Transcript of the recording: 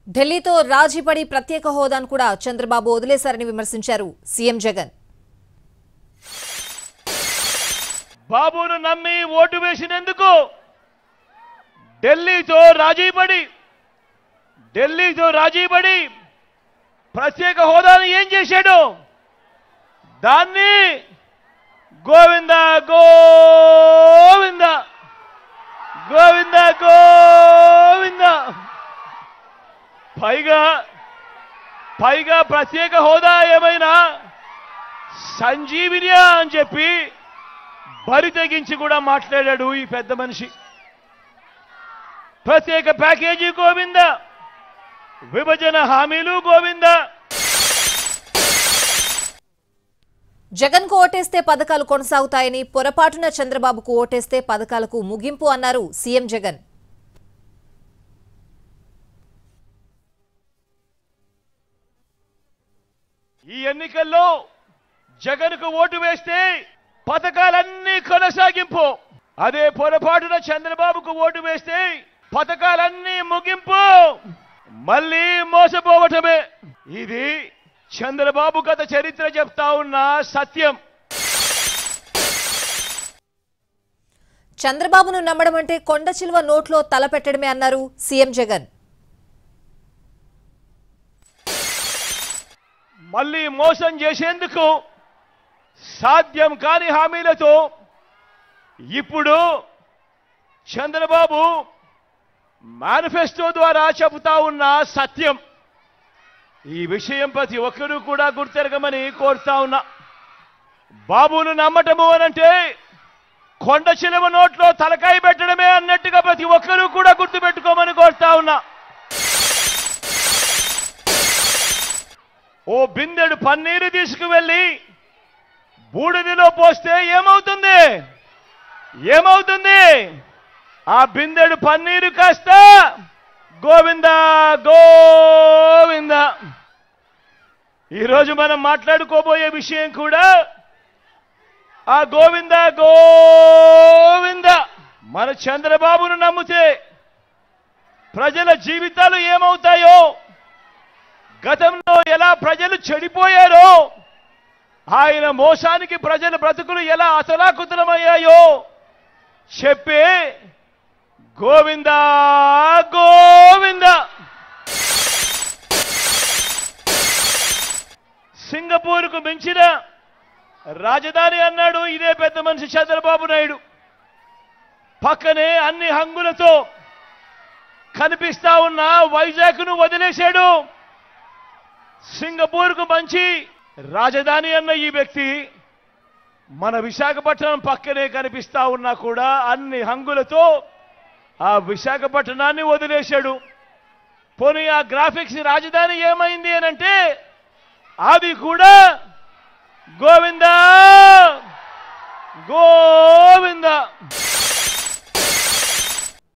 ఢిల్లీతో రాజీపడి ప్రత్యేక హోదాను కూడా చంద్రబాబు వదిలేశారని విమర్శించారు సీఎం జగన్. బాబును నమ్మి ఓటు వేసినందుకు ఢిల్లీతో రాజీపడి ప్రత్యేక హోదాను ఏం చేశాడు? దాన్ని గోవింద గోవింద గోవింద గోవింద పైగా ప్రత్యేక హోదా ఏమైనా సంజీవినియా అని చెప్పి బరి తెగించి కూడా మాట్లాడాడు ఈ పెద్ద మనిషి. ప్రత్యేక ప్యాకేజీ గోవింద, విభజన హామీలు గోవింద. జగన్ కు ఓటేస్తే పథకాలు కొనసాగుతాయని, పొరపాటున చంద్రబాబుకు ఓటేస్తే పథకాలకు ముగింపు అన్నారు సీఎం జగన్. ఈ ఎన్నికల్లో జగన్ కు ఓటు వేస్తే పథకాలన్నీ కొనసాగింపు, అదే పొరపాటున చంద్రబాబుకు ఓటు వేస్తే పథకాలన్నీ ముగింపు, మళ్ళీ మోసపోవటమే. ఇది చంద్రబాబు గత చరిత్ర చెప్తా ఉన్న సత్యం. చంద్రబాబును నమ్మడం అంటే కొండ చిలువ నోట్లో తల పెట్టడమే అన్నారు సీఎం జగన్. మళ్ళీ మోసం చేసేందుకు సాధ్యం కాని హామీలతో ఇప్పుడు చంద్రబాబు మేనిఫెస్టో ద్వారా చెబుతా ఉన్న సత్యం. ఈ విషయం ప్రతి ఒక్కరూ కూడా గుర్తెరగమని కోరుతా ఉన్నా. బాబును నమ్మటము అనంటే కొండ చిలువ నోట్లో తలకాయ పెట్టడమే అన్నట్టుగా ప్రతి ఒక్కరూ కూడా గుర్తుపెట్టుకోమని కోరుతా ఉన్నా. ఓ బిందెడు పన్నీరు తీసుకువెళ్ళి బూడిదిలో పోస్తే ఏమవుతుంది? ఆ బిందెడు పన్నీరు కాస్త గోవింద గోవింద. ఈరోజు మనం మాట్లాడుకోబోయే విషయం కూడా ఆ గోవింద గోవింద. మన చంద్రబాబును నమ్మితే ప్రజల జీవితాలు ఏమవుతాయో, గతంలో ఎలా ప్రజలు చెడిపోయారో, ఆయన మోసానికి ప్రజల బ్రతుకులు ఎలా అతలాకుతలమయ్యాయో చెప్పే గోవింద గోవింద. సింగపూర్కు మించిన రాజధాని అన్నాడు ఇదే పెద్ద మనిషి చంద్రబాబు నాయుడు. పక్కనే అన్ని హంగులతో కనిపిస్తా ఉన్న వైజాగ్ను వదిలేశాడు. సింగపూర్కు మంచి రాజధాని అన్న ఈ వ్యక్తి మన విశాఖపట్నం పక్కనే కనిపిస్తా ఉన్నా కూడా అన్ని హంగులతో ఆ విశాఖపట్నాన్ని వదిలేశాడు. పోనీ ఆ గ్రాఫిక్స్ రాజధాని ఏమైంది అనంటే అది కూడా గోవింద